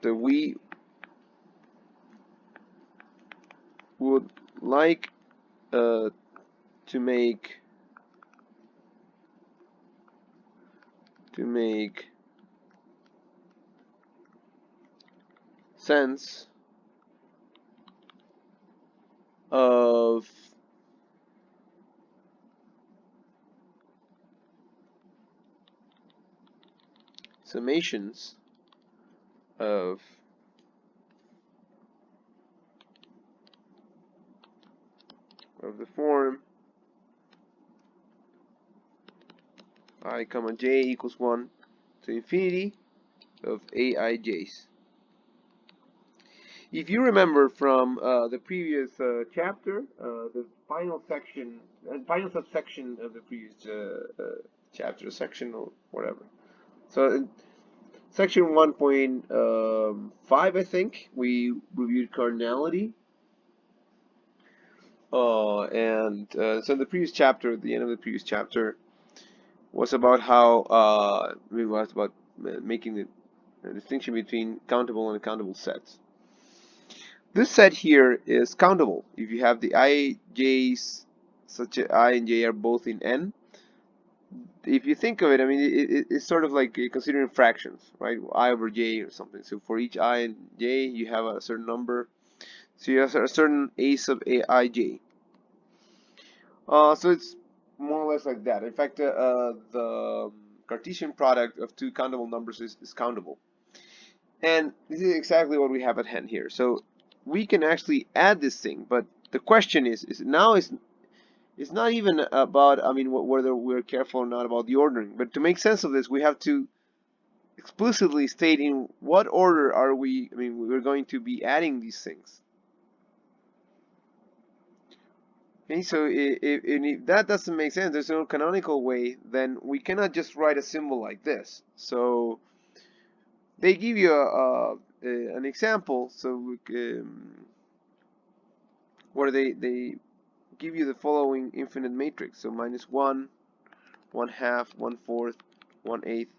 that we would like to make sense of summations of the form I comma j equals 1 to infinity of aij's. If you remember from the previous chapter, the final subsection of the previous chapter, section or whatever. So in section 1.5, I think, we reviewed cardinality. So the previous chapter, the end of the previous chapter, was about how it was about making the distinction between countable and uncountable sets. This set here is countable if you have the ij's such as I and j are both in n. If you think of it, I mean, it's sort of like considering fractions, right? I over j or something. So for each I and j, you have a certain number. So you have a certain a sub aij. So it's more or less like that. In fact, the Cartesian product of two countable numbers is countable. And this is exactly what we have at hand here. So we can actually add this thing, but the question is it's not even about, I mean, whether we're careful or not about the ordering. But to make sense of this, we have to explicitly state in what order are we, I mean, we're going to be adding these things. Okay, so if that doesn't make sense, there's no canonical way, then we cannot just write a symbol like this. So they give you an example, so where they give you the following infinite matrix. So -1, 1/2, 1/4, 1/8,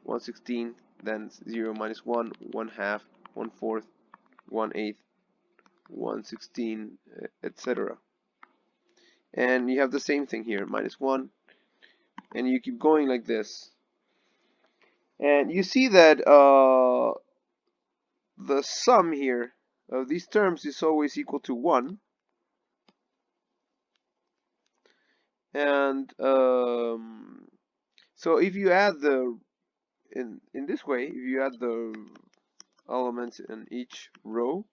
1/16, then 0, -1, 1/2, 1/4, 1/8, 1/16, etc. And you have the same thing here, -1, and you keep going like this. And you see that the sum here of these terms is always equal to 1. And so if you add in this way, if you add the elements in each row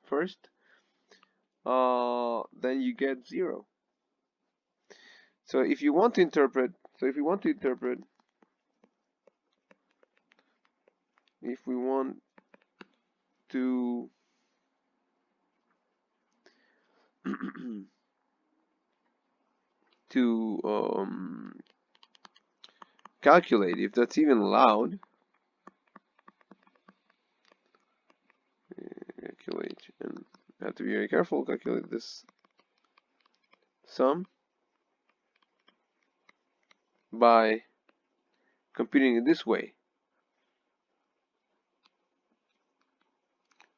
first, then you get 0. So if you want to interpret, if we want to calculate if that's even allowed, calculate, and you have to be very careful, calculate this sum by computing it this way.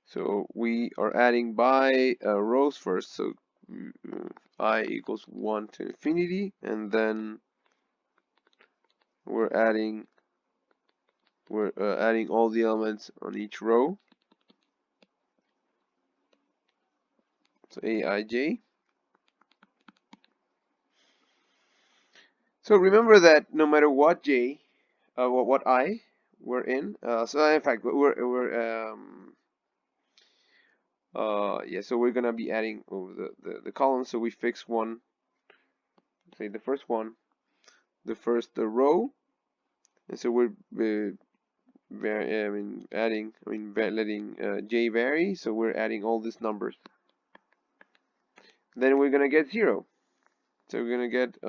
So we are adding by rows first, so I equals 1 to infinity, and then we're adding all the elements on each row. So aij. So remember that no matter what j, what I we're in, so in fact so we're gonna be adding over the columns. So we fix one, say the first one, the row, and so we're letting j vary. So we're adding all these numbers. Then we're gonna get 0. So we're gonna get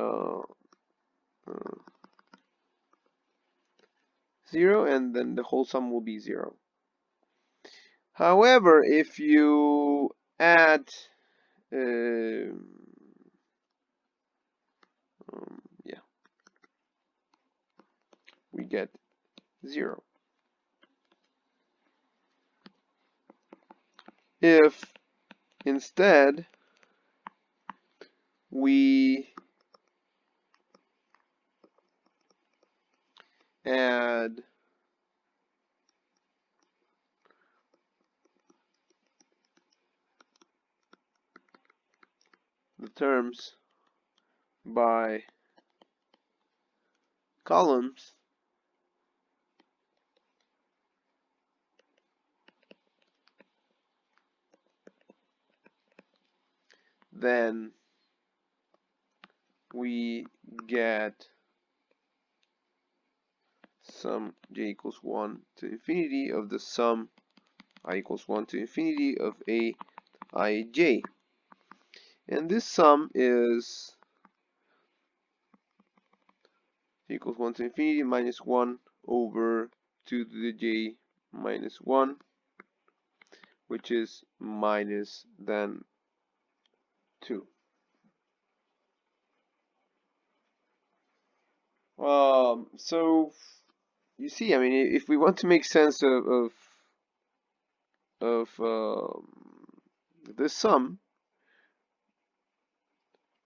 0, and then the whole sum will be 0. However, if you add we get 0. If instead we add the terms by columns, then we get sum j equals 1 to infinity of the sum I equals 1 to infinity of a ij. And this sum is equals 1 to infinity minus 1 over 2 to the j minus 1, which is minus than 2. So you see, I mean, if we want to make sense of this sum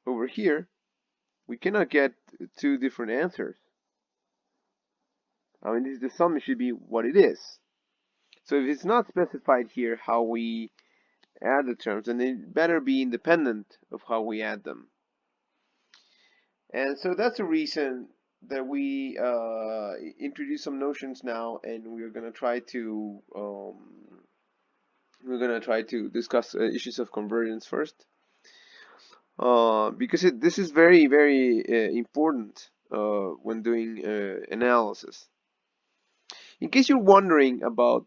over here, we cannot get two different answers. I mean, the sum should be what it is. So if it's not specified here how we add the terms, then it better be independent of how we add them. And so that's the reason that we introduce some notions now, and we're gonna try to discuss issues of convergence first, because this is very, very important when doing analysis. In case you're wondering about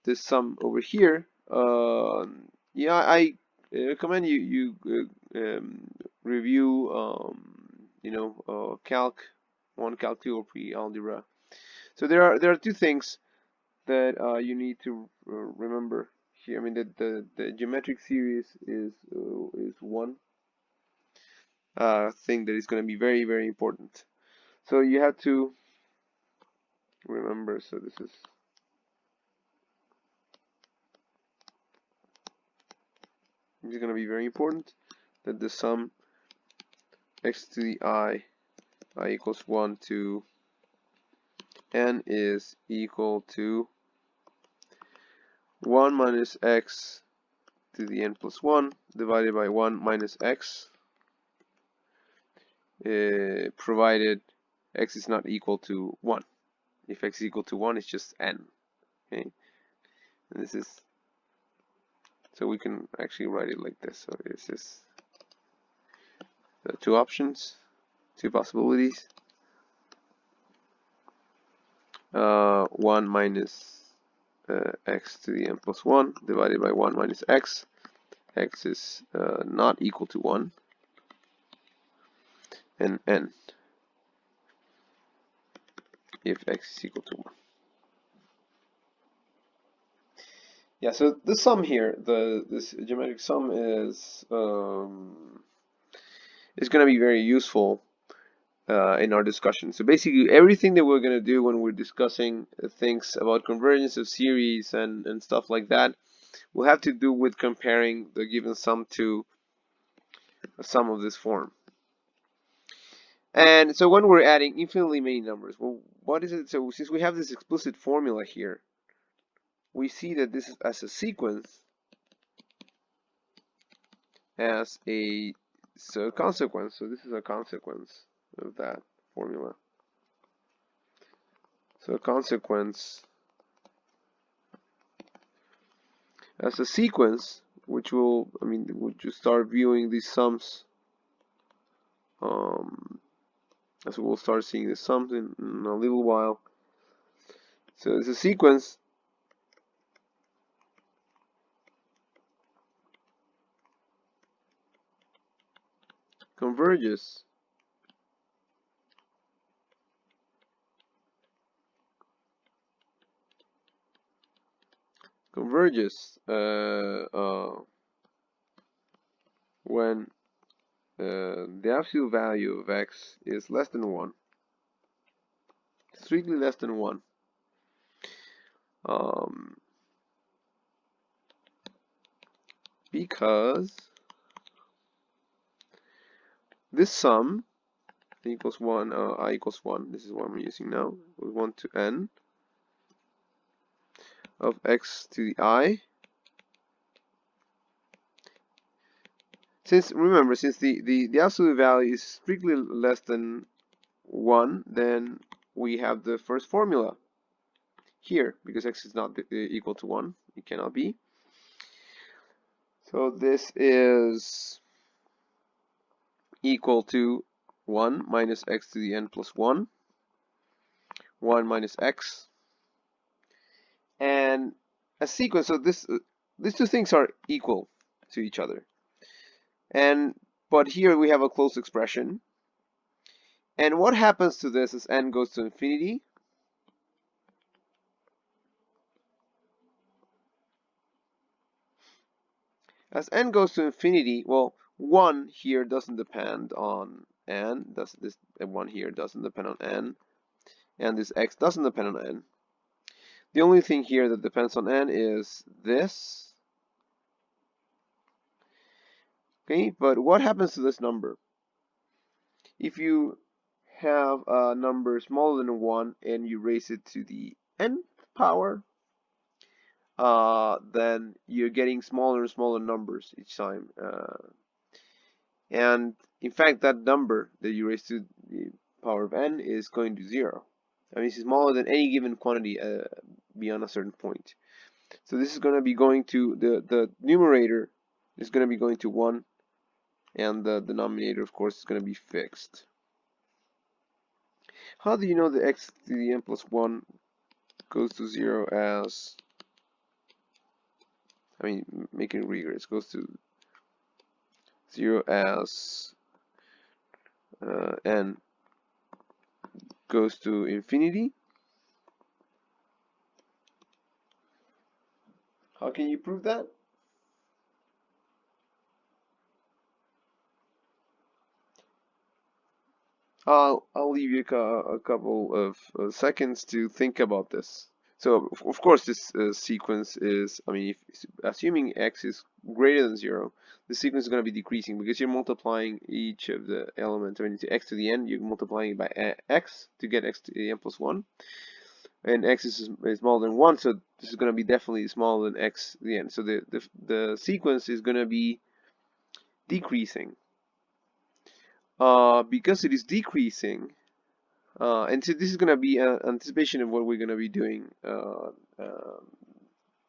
this sum over here, yeah, I recommend you review, Calc 1, Calc 2, or pre-algebra. So there are two things that you need to remember here. I mean, the geometric series is one thing that is going to be very, very important. So you have to remember. So this is going to be very important, that the sum x to the I equals 1 to n is equal to 1 minus x to the n plus 1 divided by 1 minus x, provided x is not equal to 1. If x is equal to 1, it's just n. Okay, and this is, so we can actually write it like this. So this is the two options, two possibilities. 1 minus x to the n plus 1 divided by 1 minus x. X is not equal to 1, and n if x is equal to 1. Yeah, so the sum here, this geometric sum is going to be very useful in our discussion. So basically, everything that we're going to do when we're discussing things about convergence of series and stuff like that will have to do with comparing the given sum to a sum of this form. And so when we're adding infinitely many numbers, well, what is it? So since we have this explicit formula here, we see that this is as a sequence, as a consequence. So this is a consequence of that formula. So a consequence as a sequence, which will, I mean, we'll just start viewing these sums. So we'll start seeing the sums in a little while. So it's a sequence converges when the absolute value of x is less than 1, strictly less than 1. Because this sum equals 1, I equals 1, this is what I'm using now, equals 1 to n of x to the I. Remember, since the absolute value is strictly less than 1, then we have the first formula here, because x is not equal to 1, it cannot be. So this is equal to 1 minus x to the n plus 1, 1 minus x, and a sequence. So these two things are equal to each other, but here we have a closed expression. And what happens to this as n goes to infinity? As n goes to infinity, well, 1 here doesn't depend on n. This 1 here doesn't depend on n, and this x doesn't depend on n. The only thing here that depends on n is this. Okay, but what happens to this number? If you have a number smaller than 1 and you raise it to the nth power, then you're getting smaller and smaller numbers each time. And in fact, that number that you raise to the power of n is going to 0. I mean, it's smaller than any given quantity beyond a certain point. So this is going to be going to, the numerator is going to be going to 1, and the denominator, of course, is going to be fixed. How do you know the x to the n plus 1 goes to 0 as, I mean, making it rigorous, goes to 0 as n goes to infinity? How can you prove that? I'll leave you a couple of seconds to think about this. So of course this sequence is, I mean, assuming x is greater than 0, the sequence is going to be decreasing because you're multiplying each of the elements. I mean, to x to the n, you're multiplying it by x to get x to the n plus 1. And x is smaller than 1, so this is going to be definitely smaller than x to the n. So the sequence is going to be decreasing. Because it is decreasing, and so this is going to be an anticipation of what we're going to be doing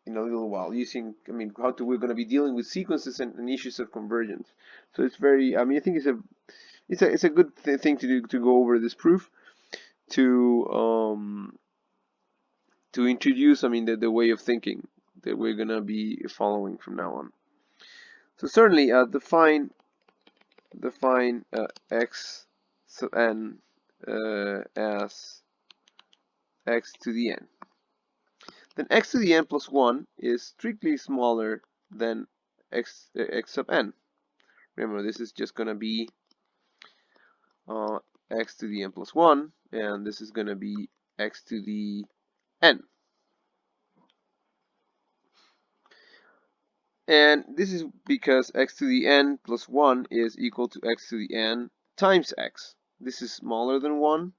in a little while, using, I mean, we're going to be dealing with sequences and issues of convergence. So it's very, I mean, I think it's a good thing to do, to go over this proof, to introduce, I mean, the way of thinking that we're going to be following from now on. So certainly define x sub n as x to the n. Then x to the n plus 1 is strictly smaller than x sub n. Remember, this is just going to be x to the n plus 1, and this is going to be x to the n. And this is because x to the n plus 1 is equal to x to the n times x. This is smaller than 1.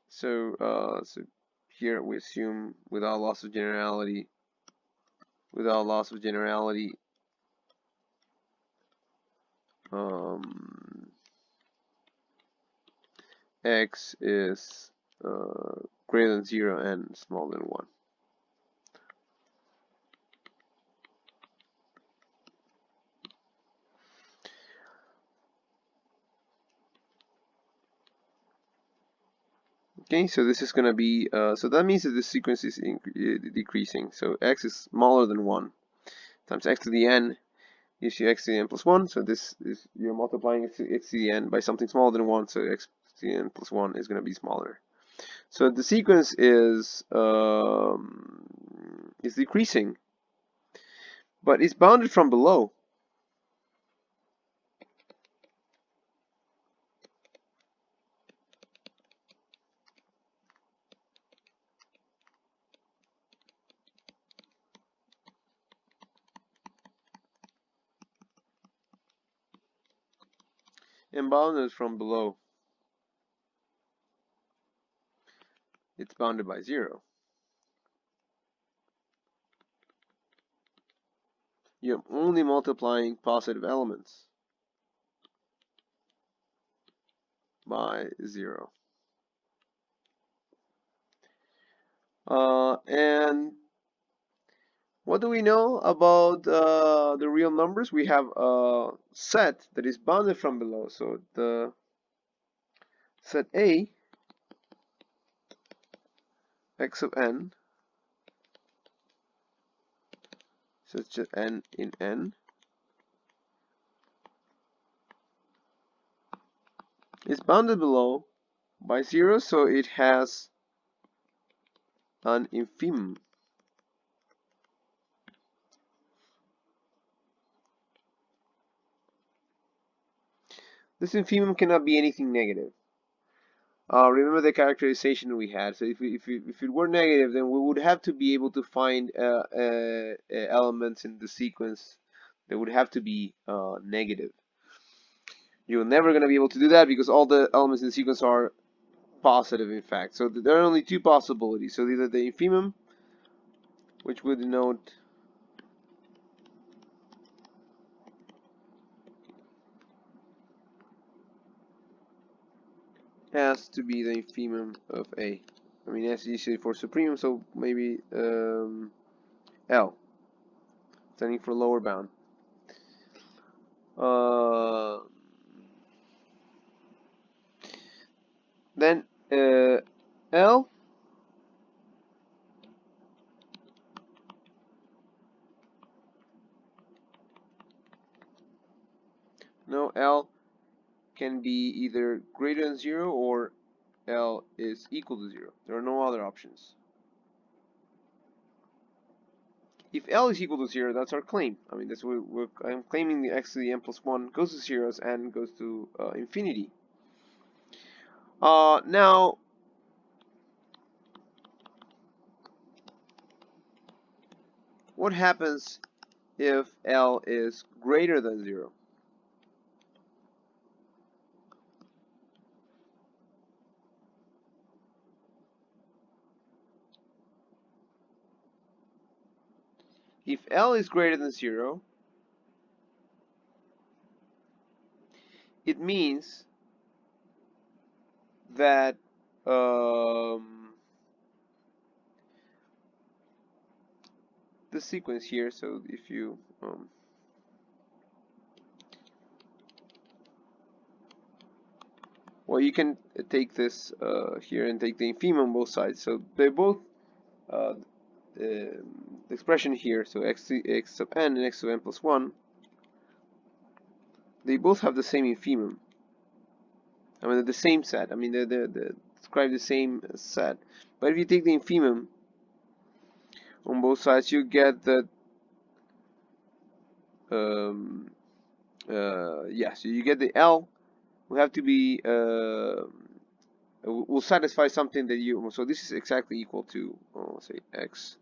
So here we assume, without loss of generality, x is greater than 0 and smaller than 1. Okay, so this is going to be, so that means that the sequence is decreasing. So x is smaller than 1 times x to the n gives you x to the n plus 1. So this is, you're multiplying x to the n by something smaller than 1, so x to the n plus 1 is going to be smaller. So the sequence is decreasing, but it's bounded from below. and bounded from below, it's bounded by 0. You're only multiplying positive elements by 0. And what do we know about the real numbers? We have a set that is bounded from below. So the set A, x of n, such as n in n, is bounded below by 0, so it has an infimum. This infimum cannot be anything negative. Remember the characterization we had. So if it were negative, then we would have to be able to find elements in the sequence that would have to be negative. You're never going to be able to do that because all the elements in the sequence are positive, in fact. So there are only two possibilities. So either the infimum, which would denote has to be the infimum of A. I mean, S is usually for supremum, so maybe L, standing for lower bound. Then L L can be either greater than 0 or L is equal to 0. There are no other options. If L is equal to 0, that's our claim. I mean, that's what I'm claiming the x to the n plus 1 goes to 0 as n goes to infinity. Now, what happens if L is greater than 0? If L is greater than 0, it means that the sequence here, so if you well, you can take this here and take the infimum on both sides. So they both the expression here, so x of n and x of n plus 1, they both have the same infimum. I mean, they're the same set. I mean, they describe the same set. But if you take the infimum on both sides, you get that yeah, so you get the L will have to be will satisfy something that you, so this is exactly equal to say x,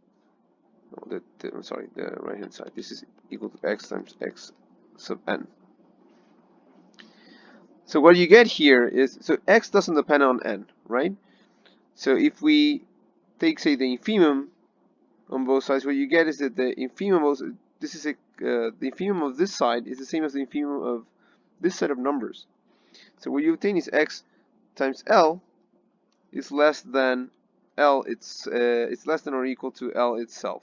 no, I'm sorry, the right hand side, this is equal to x times x sub n. So what you get here is, so x doesn't depend on n, right? So if we take, say, the infimum on both sides, what you get is that the infimum also, this is the infimum of this side is the same as the infimum of this set of numbers. So what you obtain is x times L is less than L. It's less than or equal to L itself.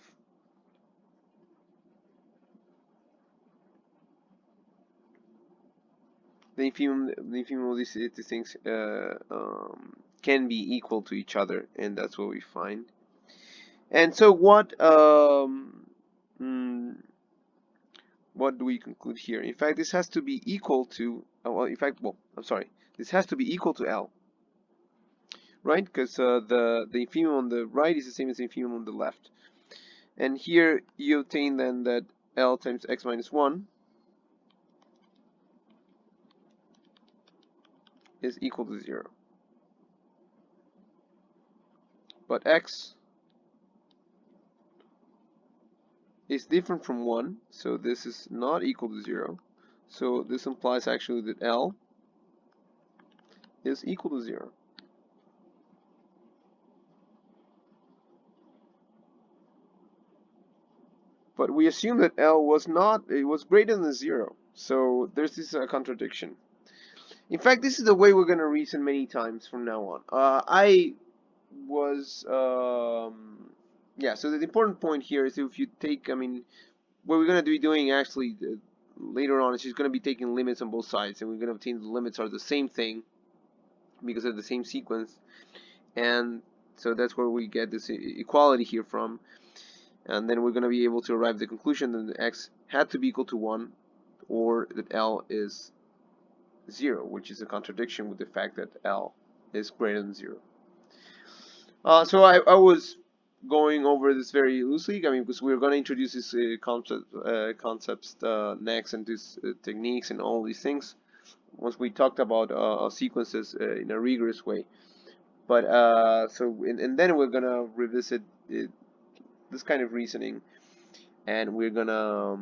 The infimum of these things can be equal to each other, and that's what we find. And so what what do we conclude here? In fact, this has to be equal to well, in fact, well, I'm sorry, this has to be equal to L, right? Because the infimum on the right is the same as the infimum on the left. And here you obtain then that L times x minus 1 is equal to 0. But x is different from 1, so this is not equal to 0. So this implies actually that L is equal to 0. But we assume that L was not, it was greater than 0. So there's this contradiction. In fact, this is the way we're going to reason many times from now on. I was, yeah, so the important point here is if you take, I mean, what we're going to be doing actually later on is just going to be taking limits on both sides, and we're going to obtain the limits are the same thing because they're the same sequence. And so that's where we get this equality here from. And then we're going to be able to arrive at the conclusion that x had to be equal to 1 or that L is 0, which is a contradiction with the fact that L is greater than 0. So I was going over this very loosely, I mean, because we're going to introduce this concepts next, and these techniques and all these things once we talked about sequences in a rigorous way. But and then we're going to revisit this kind of reasoning, and we're going to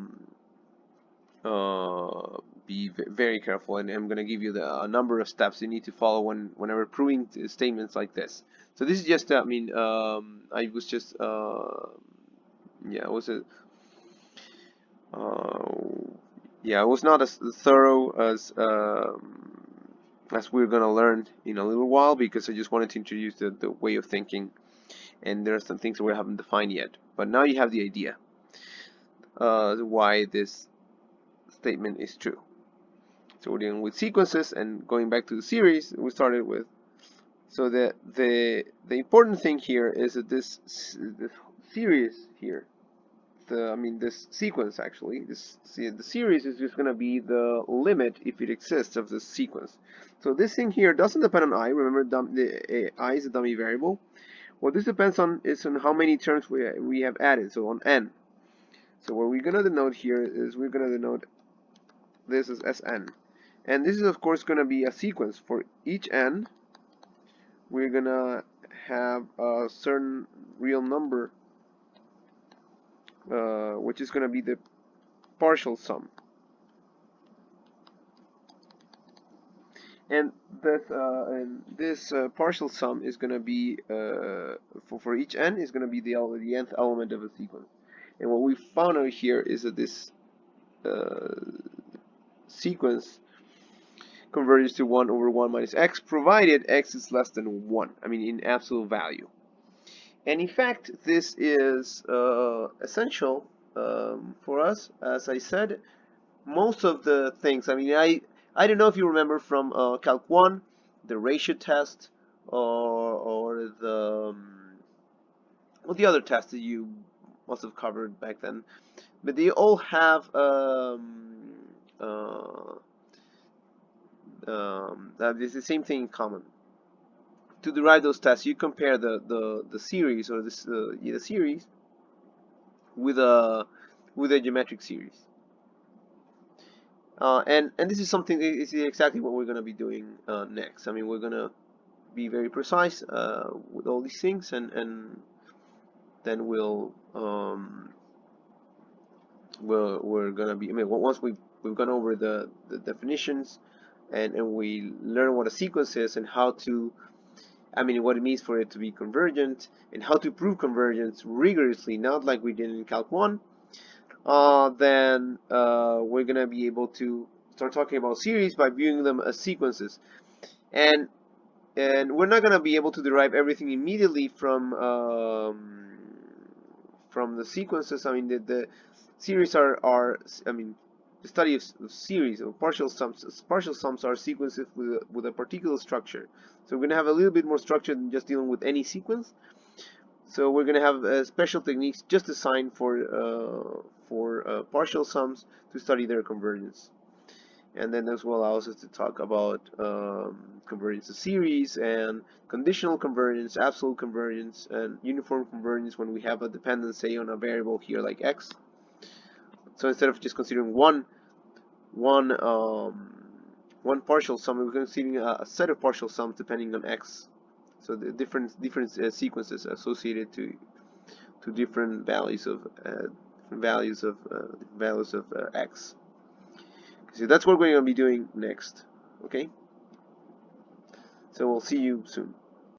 be very careful, and I'm going to give you a number of steps you need to follow whenever proving statements like this. So this is just, I mean, I was just, yeah, it was yeah, it was not as thorough as we're going to learn in a little while, because I just wanted to introduce the way of thinking, and there are some things that we haven't defined yet. But now you have the idea why this statement is true. So we're dealing with sequences, and going back to the series we started with. So the important thing here is that this series here, this sequence actually, the series is just going to be the limit, if it exists, of the sequence. So this thing here doesn't depend on I. Remember, I is a dummy variable. What this depends on is on how many terms we have added, so on n. So what we're going to denote here is we're going to denote this as Sn. And this is of course going to be a sequence. For each n, we're going to have a certain real number, which is going to be the partial sum. And this partial sum is going to be, for each n, is going to be the nth element of a sequence. And what we found out here is that this sequence converges to 1 over 1 minus x, provided x is less than 1, I mean in absolute value. And in fact, this is essential for us. As I said, most of the things, I mean, I don't know if you remember from Calc 1, the ratio test, or the well, the other tests that you must have covered back then, but they all have it's the same thing in common. To derive those tests, you compare the series, or this the series with a geometric series, and this is something. This is exactly what we're going to be doing next. I mean, we're going to be very precise with all these things, and then we're going to be. I mean, once we've gone over the definitions, and we learn what a sequence is and how to, I mean, what it means for it to be convergent, and how to prove convergence rigorously, not like we did in Calc 1, then we're going to be able to start talking about series by viewing them as sequences. And we're not going to be able to derive everything immediately from the sequences. I mean, the series are I mean, the study of series or partial sums. Partial sums are sequences with a particular structure. So we're going to have a little bit more structure than just dealing with any sequence. So we're going to have special techniques just designed for partial sums to study their convergence. And then this will allow us to talk about convergence of series, and conditional convergence, absolute convergence, and uniform convergence when we have a dependence, say, on a variable here like x. So instead of just considering one partial sum, we're considering a set of partial sums depending on x. So the different sequences associated to different values of x. So that's what we're going to be doing next. Okay. So we'll see you soon.